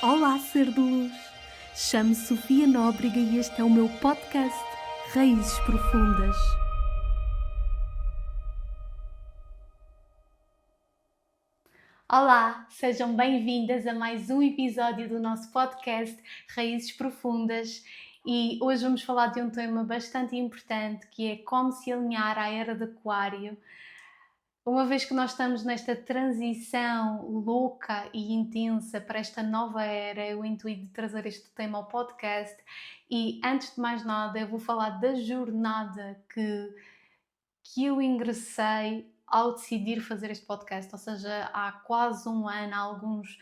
Olá, ser de luz! Chamo-me Sofia Nóbrega e este é o meu podcast Raízes Profundas. Olá, sejam bem-vindas a mais um episódio do nosso podcast Raízes Profundas e hoje vamos falar de um tema bastante importante que é como se alinhar à era de Aquário. Uma vez que nós estamos nesta transição louca e intensa para esta nova era, eu intuito de trazer este tema ao podcast e antes de mais nada eu vou falar da jornada que eu ingressei ao decidir fazer este podcast, ou seja, há quase um ano,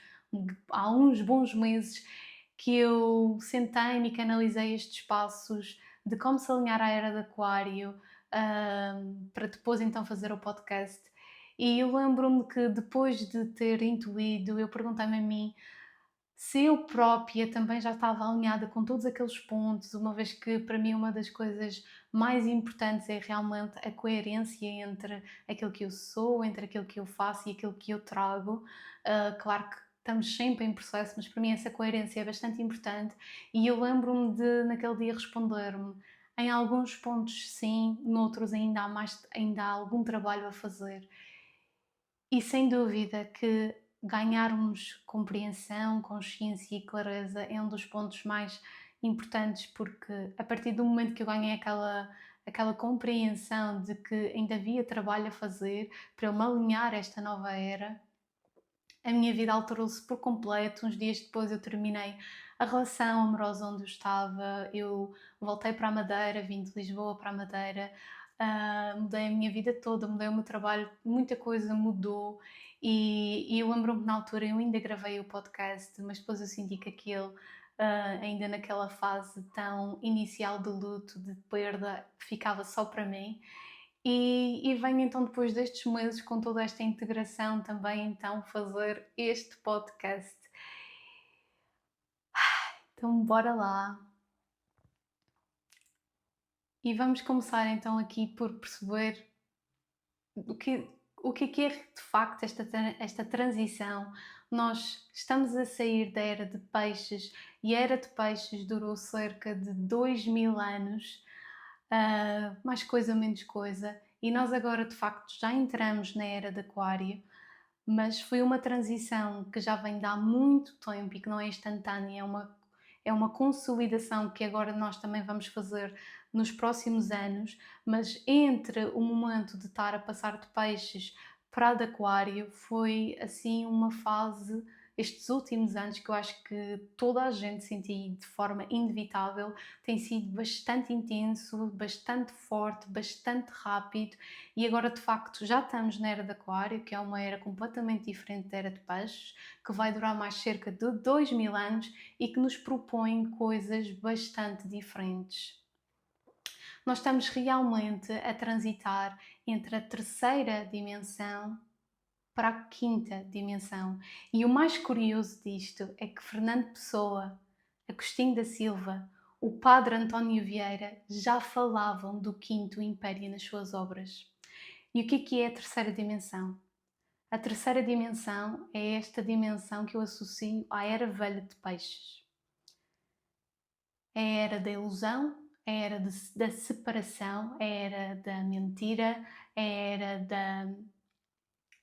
há uns bons meses que eu sentei-me e canalizei estes passos de como se alinhar à era de Aquário, para depois então fazer o podcast. E eu lembro-me que depois de ter intuído, eu perguntei-me a mim se eu própria também já estava alinhada com todos aqueles pontos, uma vez que para mim uma das coisas mais importantes é realmente a coerência entre aquilo que eu sou, entre aquilo que eu faço e aquilo que eu trago. Claro que estamos sempre em processo, mas para mim essa coerência é bastante importante e eu lembro-me de naquele dia responder-me em alguns pontos sim, noutros ainda há algum trabalho a fazer. E sem dúvida que ganharmos compreensão, consciência e clareza é um dos pontos mais importantes, porque a partir do momento que eu ganhei aquela compreensão de que ainda havia trabalho a fazer para eu me alinhar a esta nova era, a minha vida alterou-se por completo. Uns dias depois eu terminei a relação amorosa onde eu estava, eu voltei para a Madeira, vim de Lisboa para a Madeira, mudei a minha vida toda, mudei o meu trabalho, muita coisa mudou e eu lembro-me que na altura eu ainda gravei o podcast, mas depois eu senti que aquele, ainda naquela fase tão inicial de luto, de perda, ficava só para mim. E venho então depois destes meses com toda esta integração também então fazer este podcast. Então bora lá. E vamos começar então aqui por perceber o que, o que é de facto esta transição. Nós estamos a sair da era de peixes e a era de peixes durou cerca de 2000 anos, mais coisa menos coisa, e nós agora de facto já entramos na era de Aquário, mas foi uma transição que já vem de há muito tempo e que não é instantânea, é uma consolidação que agora nós também vamos fazer nos próximos anos, mas entre o momento de estar a passar de peixes para a de aquário foi assim uma fase, estes últimos anos, que eu acho que toda a gente sentiu de forma inevitável, tem sido bastante intenso, bastante forte, bastante rápido e agora de facto já estamos na era de aquário, que é uma era completamente diferente da era de peixes, que vai durar mais cerca de 2000 anos e que nos propõe coisas bastante diferentes. Nós estamos realmente a transitar entre a terceira dimensão para a quinta dimensão. E o mais curioso disto é que Fernando Pessoa, Agostinho da Silva, o padre António Vieira já falavam do quinto império nas suas obras. E o que é a terceira dimensão? A terceira dimensão é esta dimensão que eu associo à era velha de peixes. É a era da ilusão, é a era da separação, é a era da mentira, é a era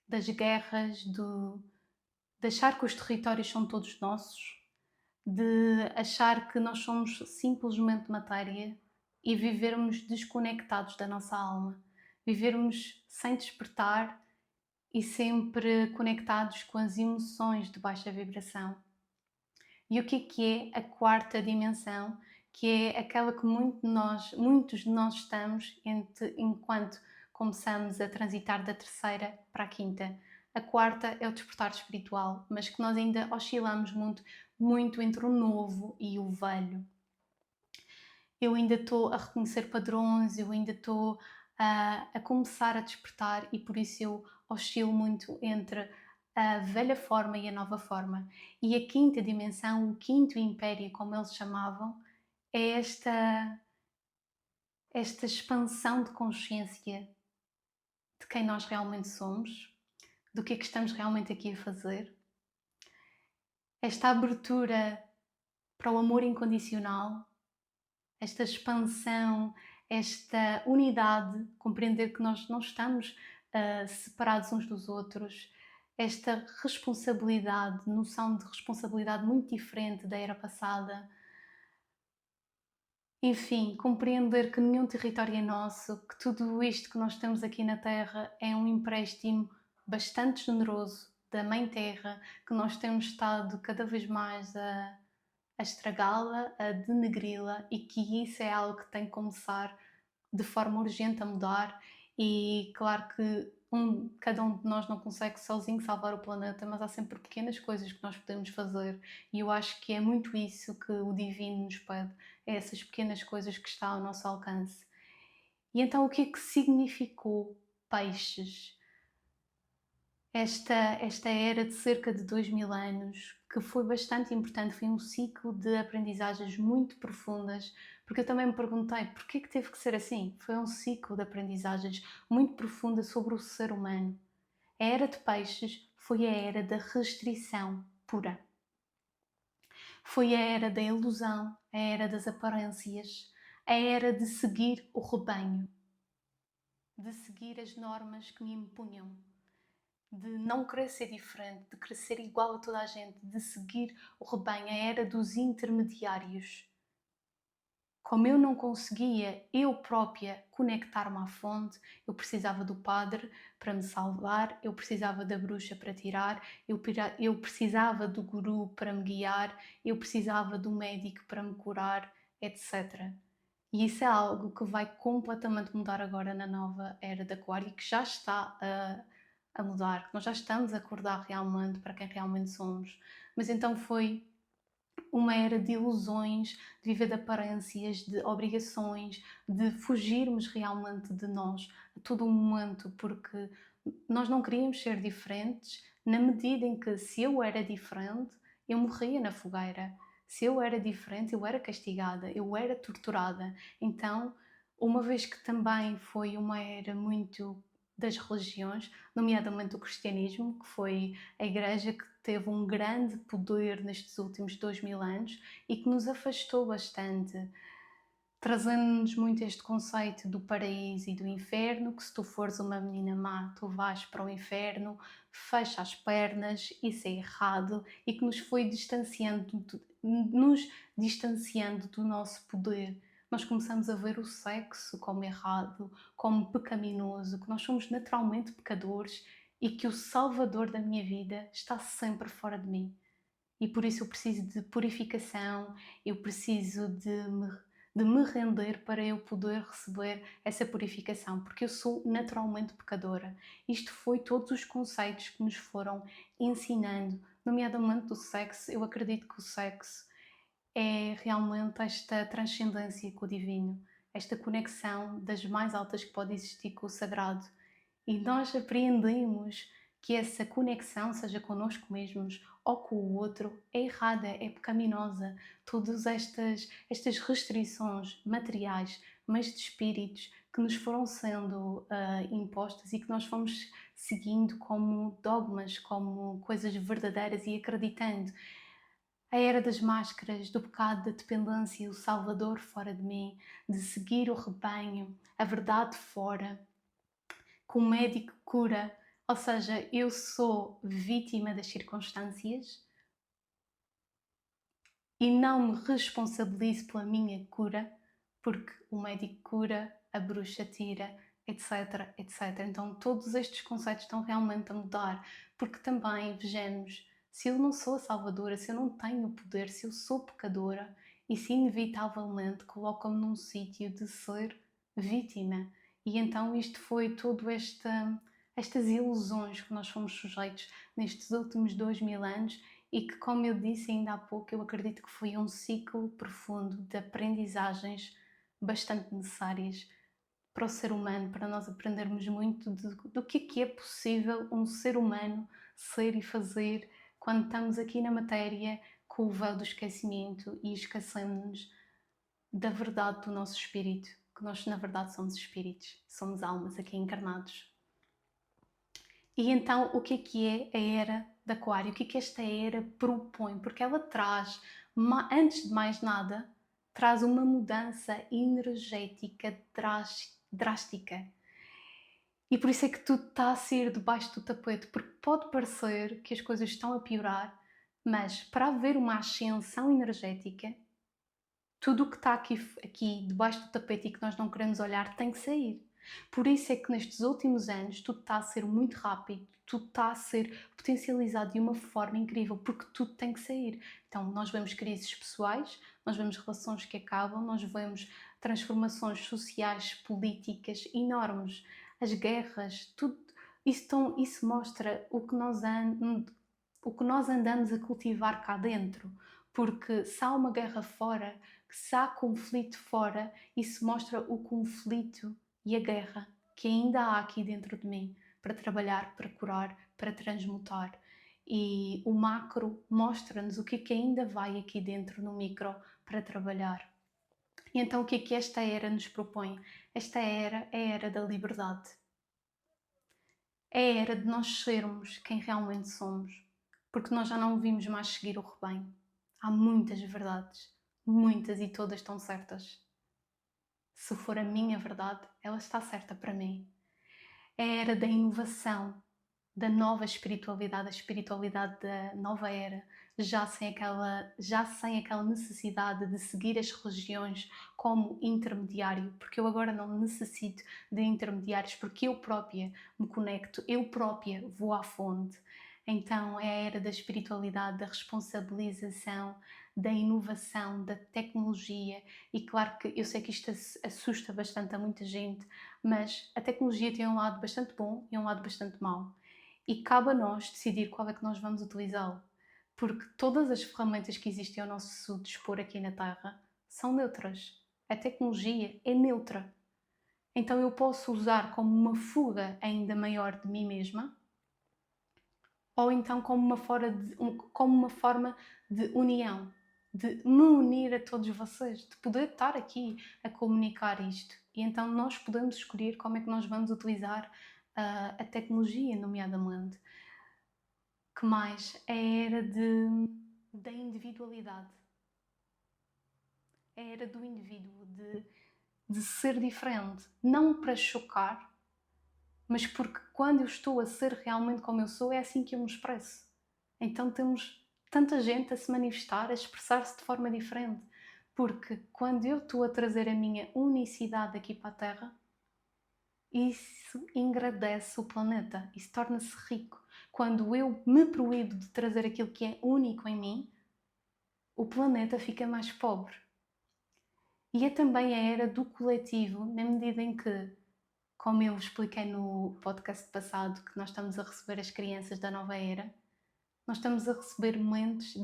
das guerras, de achar que os territórios são todos nossos, de achar que nós somos simplesmente matéria e vivermos desconectados da nossa alma, vivermos sem despertar e sempre conectados com as emoções de baixa vibração. E o que é a quarta dimensão, que é aquela que muitos de nós estamos enquanto começamos a transitar da terceira para a quinta. A quarta é o despertar espiritual, mas que nós ainda oscilamos muito, muito entre o novo e o velho. Eu ainda estou a reconhecer padrões, eu ainda estou a começar a despertar e por isso eu oscilo muito entre a velha forma e a nova forma. E a quinta dimensão, o quinto império, como eles chamavam, é esta expansão de consciência de quem nós realmente somos, do que é que estamos realmente aqui a fazer esta abertura para o amor incondicional, esta expansão, esta unidade, compreender que nós não estamos separados uns dos outros, esta responsabilidade, noção de responsabilidade muito diferente da era passada. Enfim, compreender que nenhum território é nosso, que tudo isto que nós temos aqui na Terra é um empréstimo bastante generoso da Mãe Terra, que nós temos estado cada vez mais a estragá-la, a denegri-la, e que isso é algo que tem que começar de forma urgente a mudar. E claro que cada um de nós não consegue sozinho salvar o planeta, mas há sempre pequenas coisas que nós podemos fazer, e eu acho que é muito isso que o divino nos pede, é essas pequenas coisas que está ao nosso alcance. E então o que é que significou Peixes? Esta era de cerca de 2000 anos, que foi bastante importante, foi um ciclo de aprendizagens muito profundas, porque eu também me perguntei porquê que teve que ser assim. Foi um ciclo de aprendizagens muito profunda sobre o ser humano. A era de Peixes foi a era da restrição pura. Foi a era da ilusão, a era das aparências, a era de seguir o rebanho, de seguir as normas que me impunham, de não querer ser diferente, de querer ser igual a toda a gente, de seguir o rebanho, a era dos intermediários. Como eu não conseguia eu própria conectar-me à fonte, eu precisava do padre para me salvar, eu precisava da bruxa para tirar, eu precisava do guru para me guiar, eu precisava do médico para me curar, etc. E isso é algo que vai completamente mudar agora na nova era de Aquário, que já está a mudar, que nós já estamos a acordar realmente para quem realmente somos. Mas então foi uma era de ilusões, de viver de aparências, de obrigações, de fugirmos realmente de nós a todo momento, porque nós não queríamos ser diferentes, na medida em que se eu era diferente, eu morria na fogueira. Se eu era diferente, eu era castigada, eu era torturada. Então, uma vez que também foi uma era muito das religiões, nomeadamente o cristianismo, que foi a igreja que teve um grande poder nestes últimos 2000 anos e que nos afastou bastante, trazendo-nos muito este conceito do paraíso e do inferno, que se tu fores uma menina má, tu vais para o inferno, fecha as pernas, isso é errado, e que nos distanciando do nosso poder. Nós começamos a ver o sexo como errado, como pecaminoso, que nós somos naturalmente pecadores e que o Salvador da minha vida está sempre fora de mim. E por isso eu preciso de purificação, eu preciso de me render para eu poder receber essa purificação, porque eu sou naturalmente pecadora. Isto foi todos os conceitos que nos foram ensinando, nomeadamente do sexo. Eu acredito que o sexo é realmente esta transcendência com o divino, esta conexão das mais altas que pode existir com o sagrado. E nós apreendemos que essa conexão, seja connosco mesmos ou com o outro, é errada, é pecaminosa. Todas estas restrições materiais, mas de espíritos, que nos foram sendo impostas e que nós fomos seguindo como dogmas, como coisas verdadeiras e acreditando. A era das máscaras, do pecado, da dependência, o Salvador fora de mim, de seguir o rebanho, a verdade fora, que o médico cura, ou seja, eu sou vítima das circunstâncias e não me responsabilizo pela minha cura, porque o médico cura, a bruxa tira, etc, etc. Então todos estes conceitos estão realmente a mudar, porque também, vejamos, se eu não sou a salvadora, se eu não tenho poder, se eu sou pecadora, isso inevitavelmente coloca-me num sítio de ser vítima. E então isto foi todo estas ilusões que nós fomos sujeitos nestes últimos 2000 anos e que, como eu disse ainda há pouco, eu acredito que foi um ciclo profundo de aprendizagens bastante necessárias para o ser humano, para nós aprendermos muito do que é possível um ser humano ser e fazer quando estamos aqui na matéria com o véu do esquecimento e esquecemos-nos da verdade do nosso espírito, que nós na verdade somos espíritos, somos almas aqui encarnados. E então, o que é a era de Aquário? O que esta era propõe? Porque ela traz, antes de mais nada, traz uma mudança energética drástica. E por isso é que tudo está a sair debaixo do tapete, porque pode parecer que as coisas estão a piorar, mas para haver uma ascensão energética, tudo o que está aqui debaixo do tapete e que nós não queremos olhar tem que sair. Por isso é que nestes últimos anos tudo está a ser muito rápido, tudo está a ser potencializado de uma forma incrível, porque tudo tem que sair. Então, nós vemos crises pessoais, nós vemos relações que acabam, nós vemos transformações sociais, políticas enormes, as guerras, tudo. Isso mostra o que nós andamos a cultivar cá dentro. Porque se há uma guerra fora, se há conflito fora, isso mostra o conflito e a guerra que ainda há aqui dentro de mim para trabalhar, para curar, para transmutar. E o macro mostra-nos o que ainda vai aqui dentro no micro para trabalhar. E então o que esta era nos propõe? Esta era é a era da liberdade. É a era de nós sermos quem realmente somos, porque nós já não vimos mais seguir o rebanho. Há muitas verdades, muitas, e todas estão certas. Se for a minha verdade, ela está certa para mim. É a era da inovação, da nova espiritualidade, a espiritualidade da nova era, já sem aquela necessidade de seguir as religiões como intermediário, porque eu agora não necessito de intermediários, porque eu própria me conecto, eu própria vou à fonte. Então é a era da espiritualidade, da responsabilização, da inovação, da tecnologia. E claro que eu sei que isto assusta bastante a muita gente, mas a tecnologia tem um lado bastante bom e um lado bastante mau. E cabe a nós decidir qual é que nós vamos utilizá-lo. Porque todas as ferramentas que existem ao nosso dispor aqui na Terra são neutras. A tecnologia é neutra. Então eu posso usar como uma fuga ainda maior de mim mesma, ou então como uma forma de união, de me unir a todos vocês, de poder estar aqui a comunicar isto. E então nós podemos escolher como é que nós vamos utilizar a tecnologia, nomeadamente. Que mais? É a era da individualidade. É a era do indivíduo, de ser diferente. Não para chocar, mas porque quando eu estou a ser realmente como eu sou, é assim que eu me expresso. Então temos tanta gente a se manifestar, a expressar-se de forma diferente. Porque quando eu estou a trazer a minha unicidade aqui para a Terra, isso engrandece o planeta, isso torna-se rico. Quando eu me proíbo de trazer aquilo que é único em mim, o planeta fica mais pobre. E é também a era do coletivo, na medida em que, como eu expliquei no podcast passado, que nós estamos a receber as crianças da nova era, nós estamos a receber mentes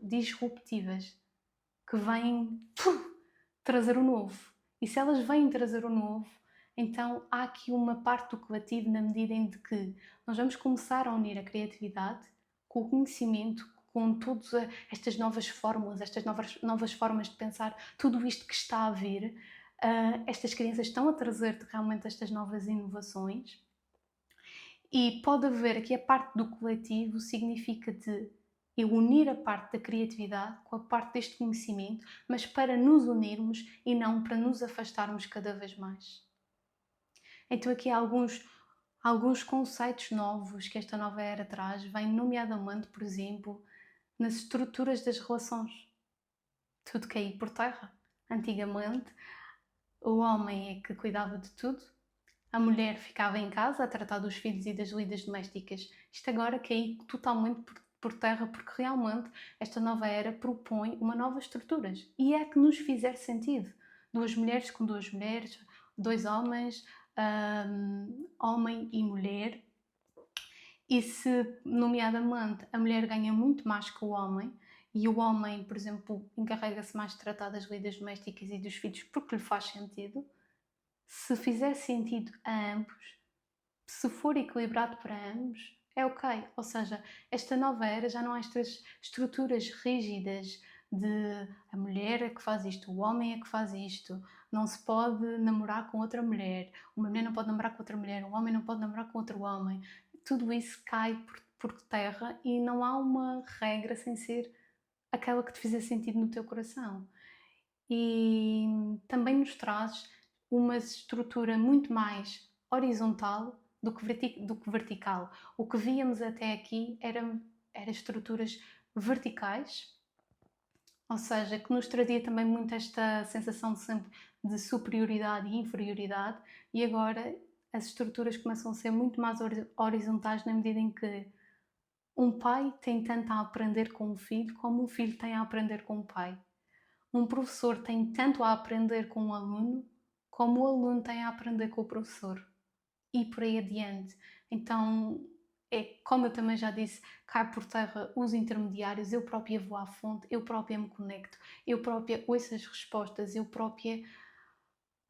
disruptivas que vêm trazer o novo. E se elas vêm trazer o novo, então há aqui uma parte do coletivo na medida em que nós vamos começar a unir a criatividade com o conhecimento, com todas estas novas fórmulas, estas novas formas de pensar, tudo isto que está a vir. Estas crianças estão a trazer realmente estas novas inovações. E pode haver aqui a parte do coletivo, significa de eu unir a parte da criatividade com a parte deste conhecimento, mas para nos unirmos e não para nos afastarmos cada vez mais. Então aqui há alguns conceitos novos que esta nova era traz, vem nomeadamente, por exemplo, nas estruturas das relações. Tudo caiu por terra. Antigamente, o homem é que cuidava de tudo, a mulher ficava em casa a tratar dos filhos e das lidas domésticas. Isto agora caiu totalmente por terra, porque realmente esta nova era propõe uma novas estruturas. E é que nos fizer sentido. Duas mulheres com duas mulheres, dois homens, homem e mulher. E se, nomeadamente, a mulher ganha muito mais que o homem, e o homem, por exemplo, encarrega-se mais de tratar das lidas domésticas e dos filhos porque lhe faz sentido, se fizer sentido a ambos, se for equilibrado para ambos, é ok. Ou seja, esta nova era já não há estas estruturas rígidas de a mulher é que faz isto, o homem é que faz isto, não se pode namorar com outra mulher, uma mulher não pode namorar com outra mulher, um homem não pode namorar com outro homem. tudo isso cai por terra e não há uma regra sem ser aquela que te fizer sentido no teu coração. E também nos traz uma estrutura muito mais horizontal do que vertical. O que víamos até aqui era estruturas verticais, ou seja, que nos trazia também muito esta sensação sempre de superioridade e inferioridade, e agora as estruturas começam a ser muito mais horizontais na medida em que um pai tem tanto a aprender com o filho como um filho tem a aprender com o pai. Um professor tem tanto a aprender com o aluno como o aluno tem a aprender com o professor. E por aí adiante. Então, como eu também já disse, cai por terra os intermediários, eu própria vou à fonte, eu própria me conecto, eu própria ouço as respostas, eu própria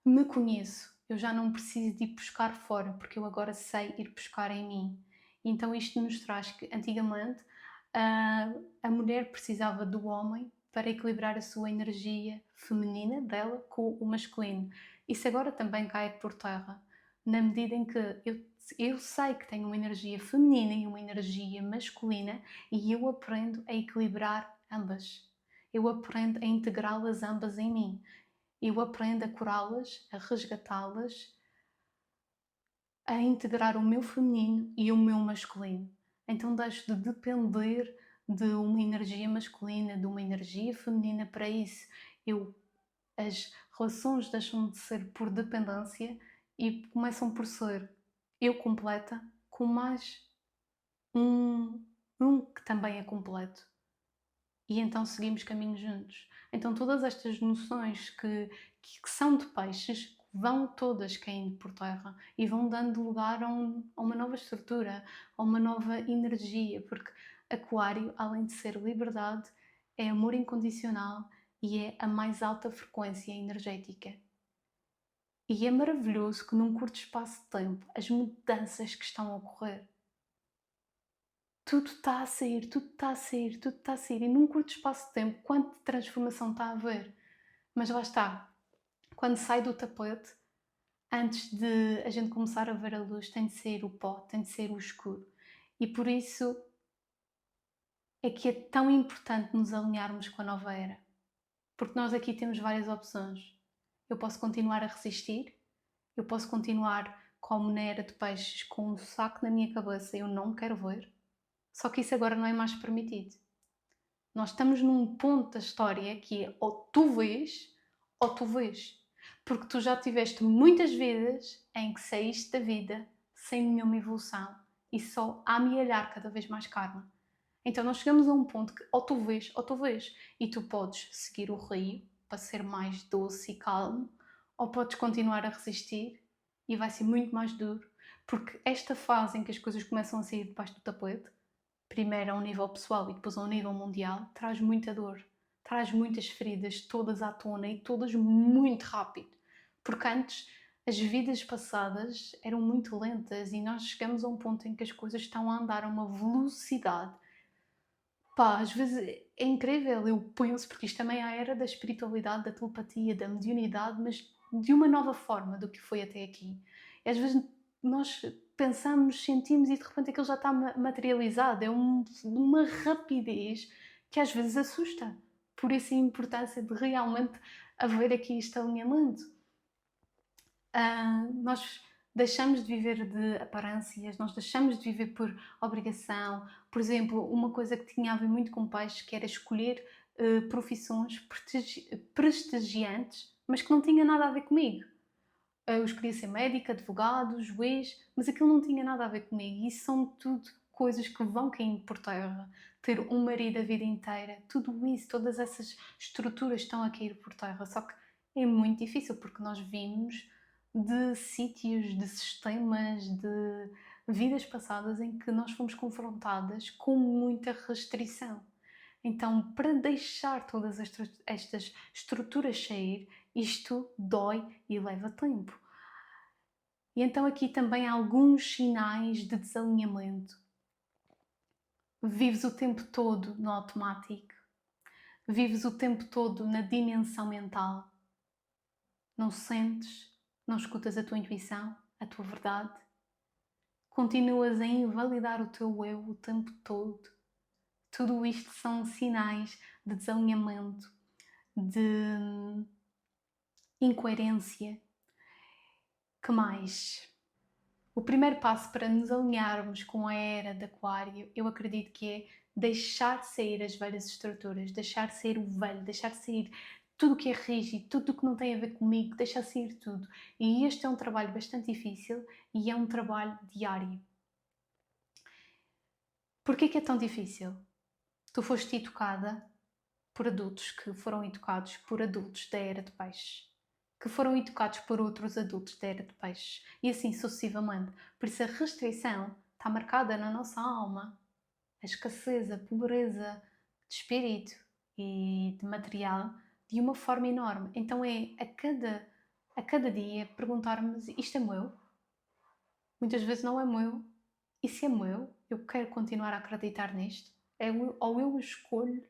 me conheço. Eu já não preciso de ir buscar fora, porque eu agora sei ir buscar em mim. Então isto nos traz que antigamente a mulher precisava do homem para equilibrar a sua energia feminina dela com o masculino. Isso agora também cai por terra, na medida em que eu sei que tenho uma energia feminina e uma energia masculina e eu aprendo a equilibrar ambas. Eu aprendo a integrá-las ambas em mim. Eu aprendo a curá-las, a resgatá-las, a integrar o meu feminino e o meu masculino. Então deixo de depender de uma energia masculina, de uma energia feminina para isso. As relações deixam de ser por dependência e começam por ser eu completa com mais um, um que também é completo. E então seguimos caminhos juntos. Então todas estas noções que são de peixes vão todas caindo por terra e vão dando lugar a uma nova estrutura, a uma nova energia, porque Aquário, além de ser liberdade, é amor incondicional e é a mais alta frequência energética. E é maravilhoso que num curto espaço de tempo as mudanças que estão a ocorrer, tudo está a sair, tudo está a sair, tudo está a sair. E num curto espaço de tempo, quanta transformação está a haver. Mas lá está, quando sai do tapete, antes de a gente começar a ver a luz, tem de sair o pó, tem de sair o escuro. E por isso é que é tão importante nos alinharmos com a nova era. Porque nós aqui temos várias opções. Eu posso continuar a resistir, eu posso continuar como na era de peixes com um saco na minha cabeça, eu não quero ver. Só que isso agora não é mais permitido. Nós estamos num ponto da história que é ou tu vês. Porque tu já tiveste muitas vidas em que saíste da vida sem nenhuma evolução e só a amealhar cada vez mais karma. Então nós chegamos a um ponto que ou tu vês ou tu vês. E tu podes seguir o rio para ser mais doce e calmo, ou podes continuar a resistir e vai ser muito mais duro. Porque esta fase em que as coisas começam a sair debaixo do tapete, primeiro a um nível pessoal e depois a um nível mundial, traz muita dor, traz muitas feridas, todas à tona e todas muito rápido. Porque antes as vidas passadas eram muito lentas e nós chegamos a um ponto em que as coisas estão a andar a uma velocidade. Pá, às vezes é incrível, eu penso, porque isto também é a era da espiritualidade, da telepatia, da mediunidade, mas de uma nova forma do que foi até aqui. E às vezes nós pensamos, sentimos e de repente aquilo já está materializado. É uma rapidez que às vezes assusta. Por isso a importância de realmente haver aqui este alinhamento. Nós deixamos de viver de aparências, nós deixamos de viver por obrigação. Por exemplo, uma coisa que tinha a ver muito com peixes, que era escolher profissões prestigiantes, mas que não tinha nada a ver comigo. Eu escolhi ser médica, advogado, juiz, mas aquilo não tinha nada a ver comigo. E isso são tudo coisas que vão caindo por terra. Ter um marido a vida inteira, tudo isso, todas essas estruturas estão a cair por terra. Só que é muito difícil porque nós vimos de sítios, de sistemas, de vidas passadas em que nós fomos confrontadas com muita restrição. Então, para deixar todas estas estruturas sair, isto dói e leva tempo. E então aqui também há alguns sinais de desalinhamento. Vives o tempo todo no automático. Vives o tempo todo na dimensão mental. Não sentes, não escutas a tua intuição, a tua verdade. continuas a invalidar o teu eu o tempo todo. Tudo isto são sinais de desalinhamento, de incoerência. Que mais? O primeiro passo para nos alinharmos com a era de Aquário, eu acredito que é deixar sair as velhas estruturas, deixar sair o velho, deixar sair tudo o que é rígido, tudo o que não tem a ver comigo, deixar sair tudo. E este é um trabalho bastante difícil e é um trabalho diário. Porquê que é tão difícil? Tu foste educada por adultos que foram educados por adultos da era de peixes, que foram educados por outros adultos da era de peixes, e assim sucessivamente. Por isso a restrição está marcada na nossa alma. A escassez, a pobreza de espírito e de material de uma forma enorme. Então é a cada dia perguntarmos: isto é meu? Muitas vezes não é meu. E se é meu, eu quero continuar a acreditar nisto? Ou eu escolho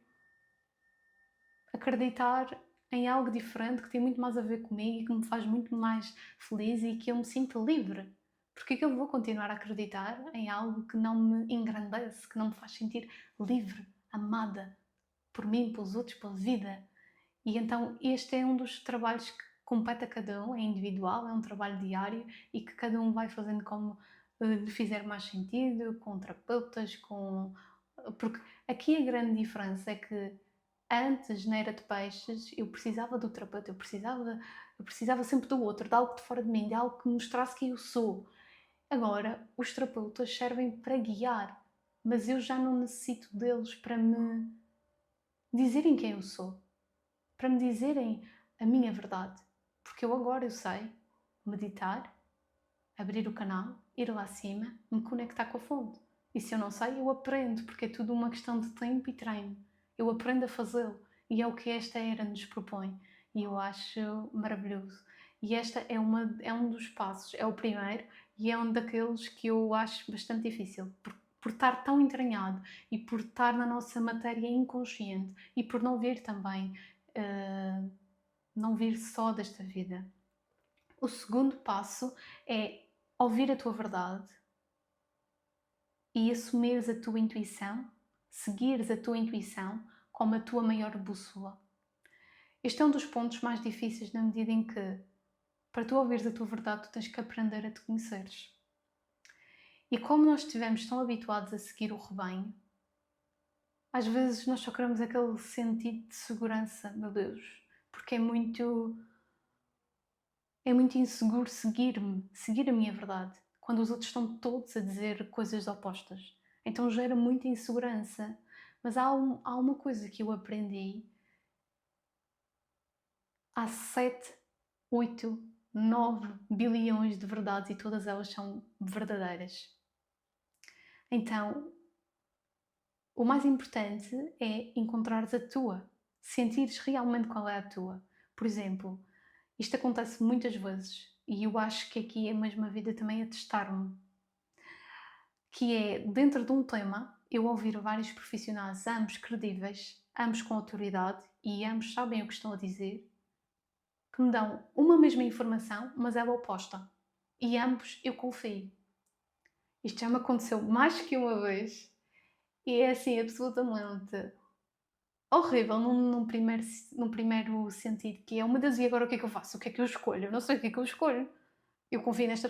acreditar em algo diferente que tem muito mais a ver comigo e que me faz muito mais feliz e que eu me sinto livre. Porque é que eu vou continuar a acreditar em algo que não me engrandece, que não me faz sentir livre, amada por mim, pelos outros, pela vida? E então este é um dos trabalhos que compete a cada um, é individual, é um trabalho diário e que cada um vai fazendo como lhe fizer mais sentido, com terapeutas, com... Porque aqui a grande diferença é que antes, na era de peixes, eu precisava do terapeuta, eu precisava sempre do outro, de algo de fora de mim, de algo que me mostrasse quem eu sou. Agora, os terapeutas servem para guiar, mas eu já não necessito deles para me dizerem quem eu sou, para me dizerem a minha verdade. Porque eu sei meditar, abrir o canal, ir lá acima, me conectar com a fonte. E se eu não sei, eu aprendo, porque é tudo uma questão de tempo e treino. Eu aprendo a fazê-lo. E é o que esta era nos propõe. E eu acho maravilhoso. E esta é um dos passos, é o primeiro, e é um daqueles que eu acho bastante difícil, por estar tão entranhado e por estar na nossa matéria inconsciente e por não vir também, não vir só desta vida. O segundo passo é ouvir a tua verdade e assumires a tua intuição, seguires a tua intuição como a tua maior bússola. Este é um dos pontos mais difíceis na medida em que, para tu ouvires a tua verdade, tu tens que aprender a te conheceres. E como nós estivemos tão habituados a seguir o rebanho, às vezes nós só queremos aquele sentido de segurança, meu Deus, porque é muito inseguro seguir-me, seguir a minha verdade, quando os outros estão todos a dizer coisas opostas. Então gera muita insegurança. Mas há uma coisa que eu aprendi. Há 7, 8, 9 bilhões de verdades e todas elas são verdadeiras. Então, o mais importante é encontrares a tua, sentires realmente qual é a tua. Por exemplo, isto acontece muitas vezes e eu acho que aqui é mesmo a vida também a testar-me. Que é, dentro de um tema, eu ouvir vários profissionais, ambos credíveis, ambos com autoridade e ambos sabem o que estão a dizer, que me dão uma mesma informação, mas ela oposta. E ambos eu confio. Isto já me aconteceu mais que uma vez e é assim absolutamente horrível num primeiro sentido, que é uma das e agora o que é que eu faço? O que é que eu escolho? Eu não sei o que é que eu escolho. Eu confio nesta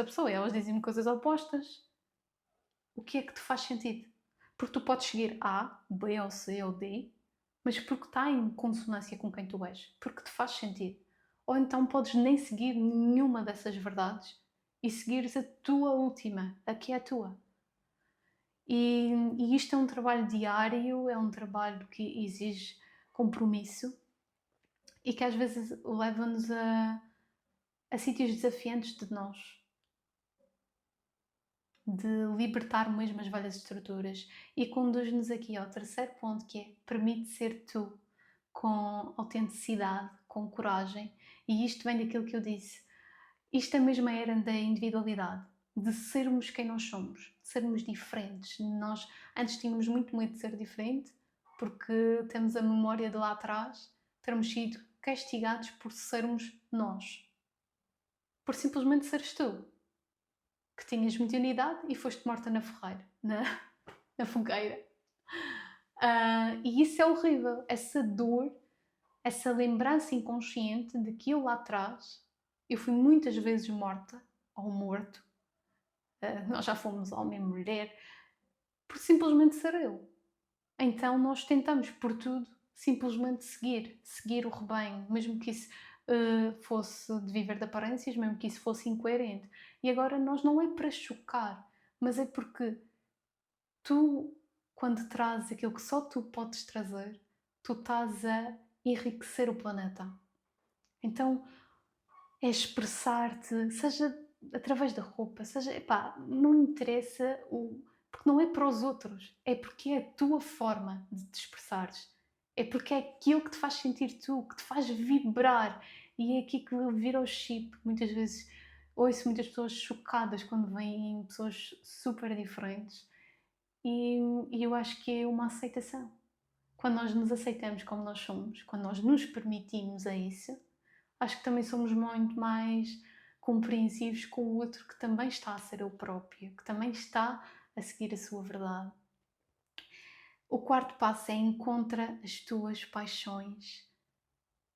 pessoa e elas dizem-me coisas opostas. O que é que te faz sentido? Porque tu podes seguir A, B ou C ou D, mas porque está em consonância com quem tu és, porque te faz sentido. Ou então podes nem seguir nenhuma dessas verdades e seguires a tua última, a que é a tua. E isto é um trabalho diário, é um trabalho que exige compromisso e que às vezes leva-nos a sítios desafiantes de nós, de libertar mesmo as velhas estruturas e conduz-nos aqui ao terceiro ponto, que é permite ser tu com autenticidade, com coragem, e isto vem daquilo que eu disse. Isto é mesmo a era da individualidade, de sermos quem nós somos, de sermos diferentes. Nós antes tínhamos muito medo de ser diferente, porque temos a memória de lá atrás, termos sido castigados por sermos nós, por simplesmente seres tu, que tinhas mediunidade e foste morta na ferreira, na fogueira. E isso é horrível, essa dor, essa lembrança inconsciente de que eu lá atrás, eu fui muitas vezes morta ou morto, nós já fomos homem e mulher, por simplesmente ser eu. Então nós tentamos por tudo simplesmente seguir o rebanho, mesmo que isso fosse de viver de aparências, mesmo que isso fosse incoerente. E agora nós não é para chocar, mas é porque tu, quando trazes aquilo que só tu podes trazer, tu estás a enriquecer o planeta. Então é expressar-te, seja através da roupa, seja, epá, não interessa porque não é para os outros, é porque é a tua forma de te expressares. É porque é aquilo que te faz sentir tu, que te faz vibrar. E é aqui que vira o chip. Muitas vezes ouço muitas pessoas chocadas quando veem pessoas super diferentes. E eu acho que é uma aceitação. Quando nós nos aceitamos como nós somos, quando nós nos permitimos a isso, acho que também somos muito mais compreensivos com o outro que também está a ser ele próprio, que também está a seguir a sua verdade. O quarto passo é encontra as tuas paixões,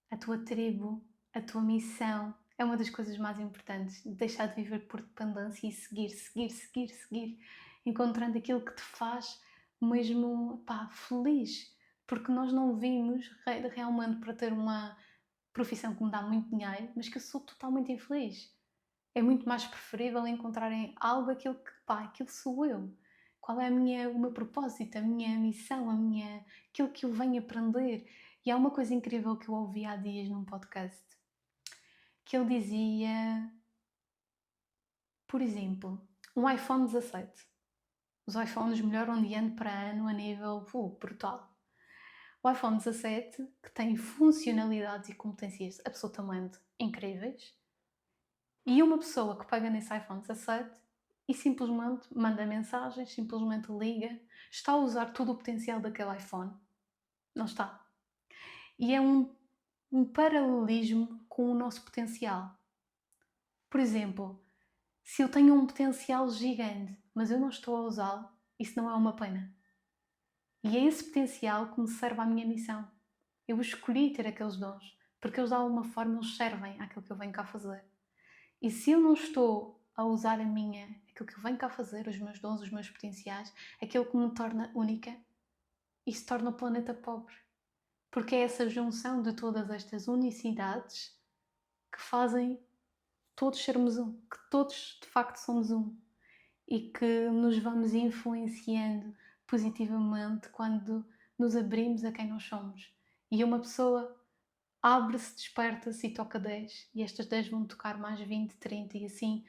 a tua tribo, a tua missão. É uma das coisas mais importantes, deixar de viver por dependência e seguir, encontrando aquilo que te faz mesmo, pá, feliz. Porque nós não vimos realmente para ter uma profissão que me dá muito dinheiro, mas que eu sou totalmente infeliz. É muito mais preferível encontrarem algo aquilo que, pá, aquilo sou eu. Qual é o meu propósito, a minha missão, aquilo que eu venho aprender. E há uma coisa incrível que eu ouvi há dias num podcast, que ele dizia, por exemplo, um iPhone 17. Os iPhones melhoram de ano para ano a nível brutal. O iPhone 17, que tem funcionalidades e competências absolutamente incríveis, e uma pessoa que pega nesse iPhone 17 e simplesmente manda mensagens, simplesmente liga, está a usar todo o potencial daquele iPhone. Não está. E é um paralelismo com o nosso potencial. Por exemplo, se eu tenho um potencial gigante, mas eu não estou a usá-lo, isso não é uma pena. E é esse potencial que me serve à minha missão. Eu escolhi ter aqueles dons, porque eles de alguma forma eles servem àquilo que eu venho cá fazer. E se eu não estou a usar aquilo que eu venho cá fazer, os meus dons, os meus potenciais, aquilo que me torna única, isso torna o planeta pobre. Porque é essa junção de todas estas unicidades que fazem todos sermos um, que todos de facto somos um e que nos vamos influenciando positivamente quando nos abrimos a quem nós somos. E uma pessoa abre-se, desperta-se e toca 10, e estas 10 vão tocar mais 20, 30 e assim,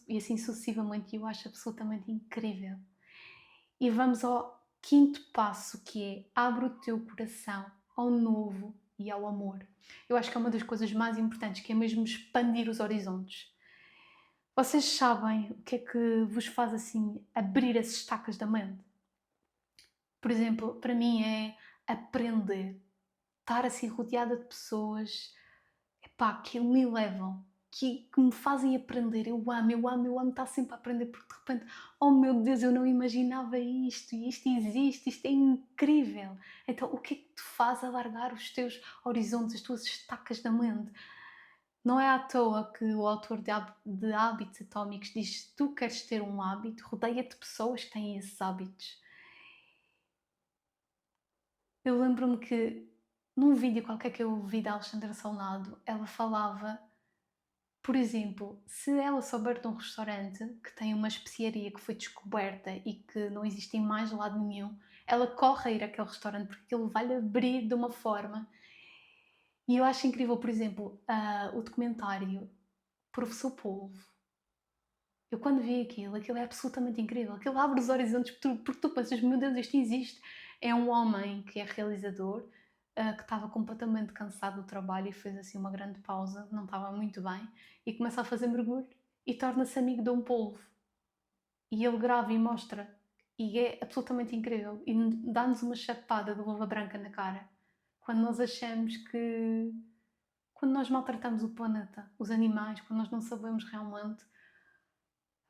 e assim sucessivamente. E eu acho absolutamente incrível. E vamos ao quinto passo, que é abre o teu coração ao novo e ao amor. Eu acho que é uma das coisas mais importantes, que é mesmo expandir os horizontes. Vocês sabem o que é que vos faz assim abrir as estacas da mente? Por exemplo, para mim é aprender, estar assim rodeada de pessoas, epá, que me elevam, que me fazem aprender. Eu amo estar sempre a aprender, porque de repente, oh meu Deus, eu não imaginava isto, e isto existe, isto é incrível. Então, o que é que te faz alargar os teus horizontes, as tuas estacas da mente? Não é à toa que o autor de Hábitos Atómicos diz: se tu queres ter um hábito, rodeia-te de pessoas que têm esses hábitos. Eu lembro-me que num vídeo qualquer que eu vi da Alexandra Solnado, ela falava, por exemplo, se ela souber de um restaurante que tem uma especiaria que foi descoberta e que não existe em mais lado nenhum, ela corre a ir àquele restaurante porque ele vai-lhe abrir de uma forma. E eu acho incrível, por exemplo, o documentário Professor Polvo. Eu quando vi aquilo é absolutamente incrível. Aquilo abre os horizontes porque tu pensas, meu Deus, isto existe. É um homem que é realizador, que estava completamente cansado do trabalho e fez assim uma grande pausa, não estava muito bem, e começa a fazer mergulho e torna-se amigo de um polvo. E ele grava e mostra. E é absolutamente incrível. E dá-nos uma chapada de luva branca na cara. Quando nós achamos que... Quando nós maltratamos o planeta, os animais, quando nós não sabemos realmente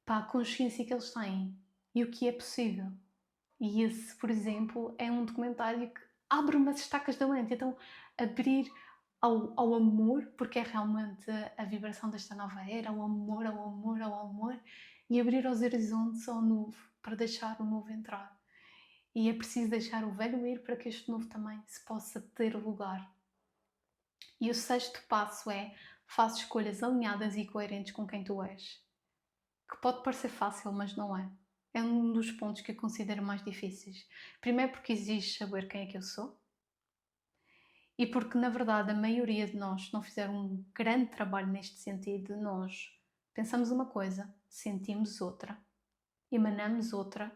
para a consciência que eles têm e o que é possível. E esse, por exemplo, é um documentário que abre umas estacas da mente. Então, abrir ao amor, porque é realmente a vibração desta nova era, ao amor, ao amor, ao amor, e abrir aos horizontes ao novo, para deixar o novo entrar. E é preciso deixar o velho ir para que este novo também se possa ter lugar. E o sexto passo é: faz escolhas alinhadas e coerentes com quem tu és. Que pode parecer fácil, mas não é. É um dos pontos que eu considero mais difíceis. Primeiro porque exige saber quem é que eu sou e porque, na verdade, a maioria de nós, se não fizer um grande trabalho neste sentido, nós pensamos uma coisa, sentimos outra, emanamos outra,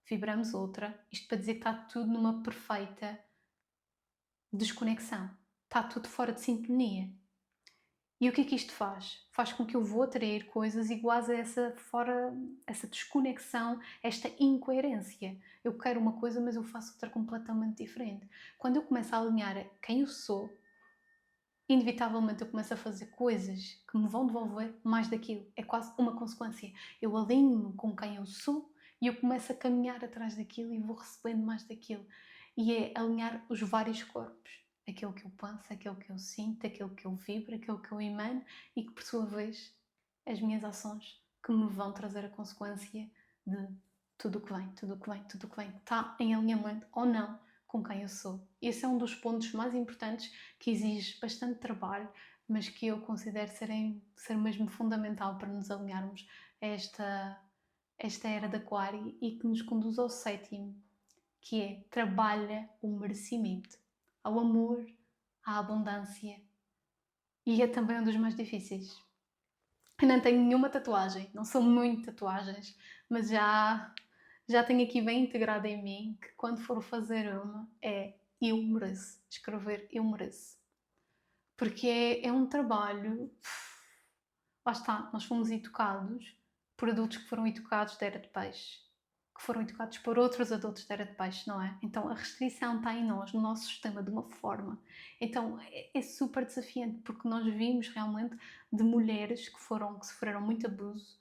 vibramos outra. Isto para dizer que está tudo numa perfeita desconexão. Está tudo fora de sintonia. E o que é que isto faz? Faz com que eu vou atrair coisas iguais a essa desconexão, esta incoerência. Eu quero uma coisa, mas eu faço outra completamente diferente. Quando eu começo a alinhar quem eu sou, inevitavelmente eu começo a fazer coisas que me vão devolver mais daquilo. É quase uma consequência. Eu alinho-me com quem eu sou e eu começo a caminhar atrás daquilo e vou recebendo mais daquilo. E é alinhar os vários corpos. Aquilo que eu penso, aquilo que eu sinto, aquilo que eu vibro, aquilo que eu emano e que, por sua vez, as minhas ações que me vão trazer a consequência de tudo o que vem, tudo o que vem, tudo o que vem. Está em alinhamento ou não com quem eu sou. Esse é um dos pontos mais importantes que exige bastante trabalho, mas que eu considero ser mesmo fundamental para nos alinharmos a esta era de Aquário e que nos conduz ao sétimo, que é: trabalha o merecimento, ao amor, à abundância, e é também um dos mais difíceis. Eu não tenho nenhuma tatuagem, não sou muito tatuagens, mas já tenho aqui bem integrado em mim que quando for fazer uma é eu mereço, escrever eu mereço. Porque é um trabalho, lá está, nós fomos educados por adultos que foram educados de era de peixe, que foram educados por outros adultos de era de peixe, não é? Então a restrição está em nós, no nosso sistema, de uma forma. Então é super desafiante, porque nós vimos realmente de mulheres que sofreram muito abuso,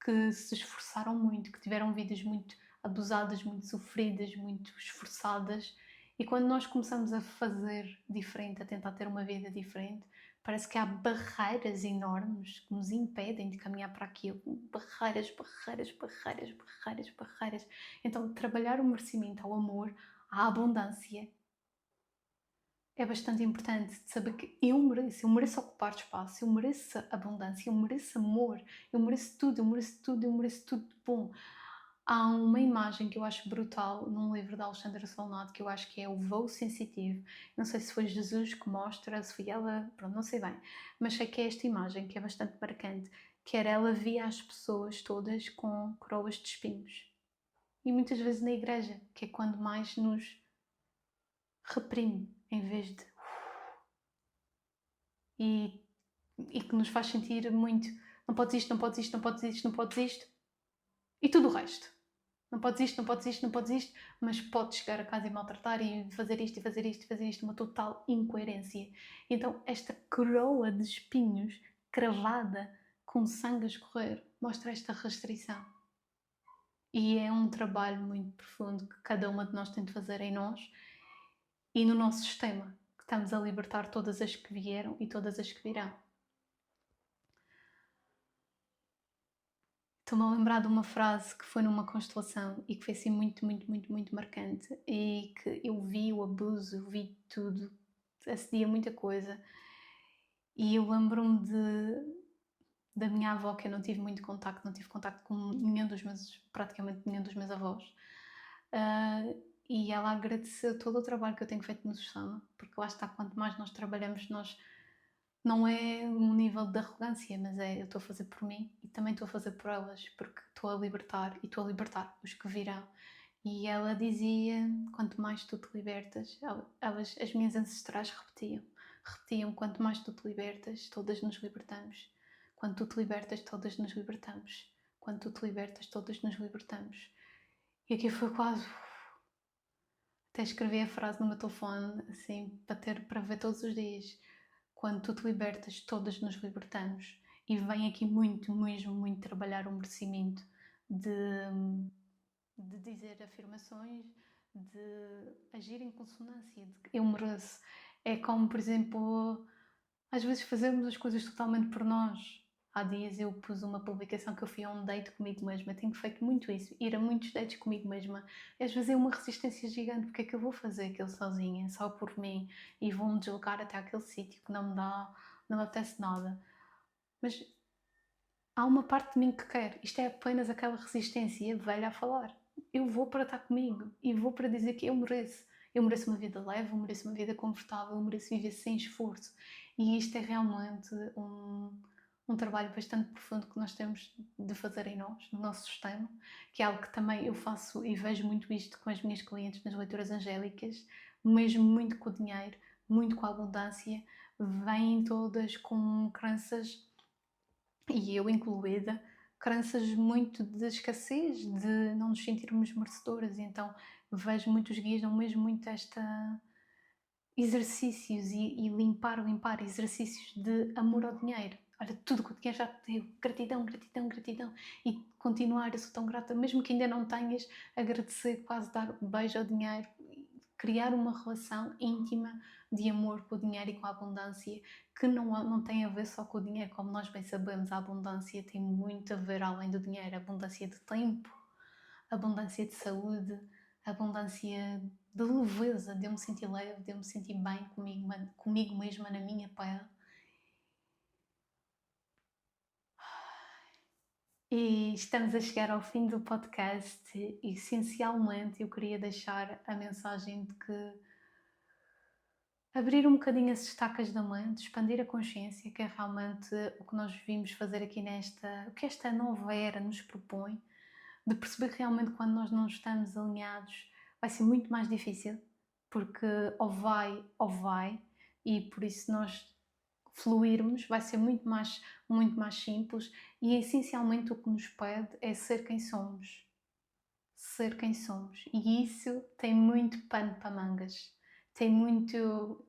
que se esforçaram muito, que tiveram vidas muito abusadas, muito sofridas, muito esforçadas, e quando nós começamos a fazer diferente, a tentar ter uma vida diferente, parece que há barreiras enormes que nos impedem de caminhar para aquilo. Barreiras, barreiras, barreiras, barreiras, barreiras. Então, trabalhar o merecimento ao amor, à abundância, é bastante importante, de saber que eu mereço ocupar espaço, eu mereço abundância, eu mereço amor, eu mereço tudo, eu mereço tudo, eu mereço tudo de bom. Há uma imagem que eu acho brutal num livro da Alexandra Solnado, que eu acho que é o voo sensitivo. Não sei se foi Jesus que mostra, se foi ela, pronto, não sei bem, mas sei que é esta imagem que é bastante marcante, que era: ela via as pessoas todas com coroas de espinhos. E muitas vezes na igreja, que é quando mais nos reprime, em vez de... E que nos faz sentir muito: não podes isto, não podes isto, não podes isto, não podes isto, e tudo o resto. Não podes isto, não podes isto, não podes isto, mas podes chegar a casa e maltratar e fazer isto e fazer isto e fazer isto, uma total incoerência. Então esta coroa de espinhos cravada com sangue a escorrer mostra esta restrição. E é um trabalho muito profundo que cada uma de nós tem de fazer em nós e no nosso sistema, que estamos a libertar todas as que vieram e todas as que virão. Estou-me a lembrar de uma frase que foi numa constelação e que foi assim muito, muito, muito, muito marcante, e que eu vi o abuso, vi tudo, acedia muita coisa, e eu lembro-me da minha avó, que eu não tive muito contacto, não tive contacto com praticamente nenhum dos meus avós, e ela agradeceu todo o trabalho que eu tenho feito no sistema, porque lá está, quanto mais nós trabalhamos, não é um nível de arrogância, mas eu estou a fazer por mim e também estou a fazer por elas, porque estou a libertar e estou a libertar os que virão. E ela dizia: quanto mais tu te libertas, as minhas ancestrais repetiam: quanto mais tu te libertas, todas nos libertamos. Quando tu te libertas, todas nos libertamos. Quando tu te libertas, todas nos libertamos. E aqui foi quase... Até escrevi a frase no meu telefone, assim, para ver todos os dias: quando tu te libertas, todas nos libertamos. e vem aqui muito, mesmo muito trabalhar o merecimento de, de dizer afirmações, de agir em consonância, de que eu mereço. É como, por exemplo, às vezes fazermos as coisas totalmente por nós. Há dias eu pus uma publicação que eu fui a um date comigo mesma. Tenho feito muito isso, ir a muitos dates comigo mesma. E às vezes é uma resistência gigante, porque é que eu vou fazer aquilo sozinha, só por mim, e vou-me deslocar até aquele sítio que não me apetece nada. Mas há uma parte de mim que quer. Isto é apenas aquela resistência velha a falar. Eu vou para estar comigo e vou para dizer que eu mereço. Eu mereço uma vida leve, eu mereço uma vida confortável, eu mereço viver sem esforço. E isto é realmente um trabalho bastante profundo que nós temos de fazer em nós, no nosso sistema, que é algo que também eu faço e vejo muito isto com as minhas clientes nas leituras angélicas, mesmo muito com o dinheiro, muito com a abundância, vêm todas com crenças, e eu incluída, crenças muito de escassez, de não nos sentirmos merecedoras. E então vejo muitos guias dão mesmo muito esta exercícios e limpar exercícios de amor ao dinheiro. Olha, tudo que o dinheiro já te deu, gratidão, gratidão, gratidão, e continuar, eu sou tão grata, mesmo que ainda não tenhas, agradecer, quase dar beijo ao dinheiro, criar uma relação íntima de amor com o dinheiro e com a abundância, que não tem a ver só com o dinheiro, como nós bem sabemos, a abundância tem muito a ver além do dinheiro, a abundância de tempo, a abundância de saúde, a abundância de leveza, de eu me sentir leve, de eu me sentir bem comigo mesma na minha pele. E estamos a chegar ao fim do podcast e, essencialmente, eu queria deixar a mensagem de que abrir um bocadinho as estacas da mente, expandir a consciência, que é realmente o que nós vimos fazer aqui o que esta nova era nos propõe, de perceber que realmente quando nós não estamos alinhados vai ser muito mais difícil, porque ou vai, e por isso nós fluirmos vai ser muito mais simples, e essencialmente o que nos pede é ser quem somos. Ser quem somos. E isso tem muito pano para mangas. Tem muito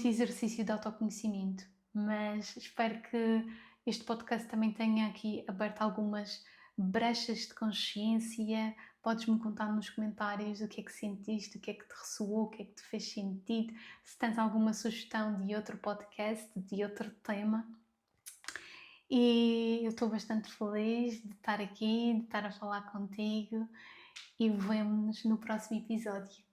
exercício de autoconhecimento, mas espero que este podcast também tenha aqui aberto algumas brechas de consciência. Podes-me contar nos comentários o que é que sentiste, o que é que te ressoou, o que é que te fez sentido, se tens alguma sugestão de outro podcast, de outro tema. E eu estou bastante feliz de estar aqui, de estar a falar contigo, e vemo-nos no próximo episódio.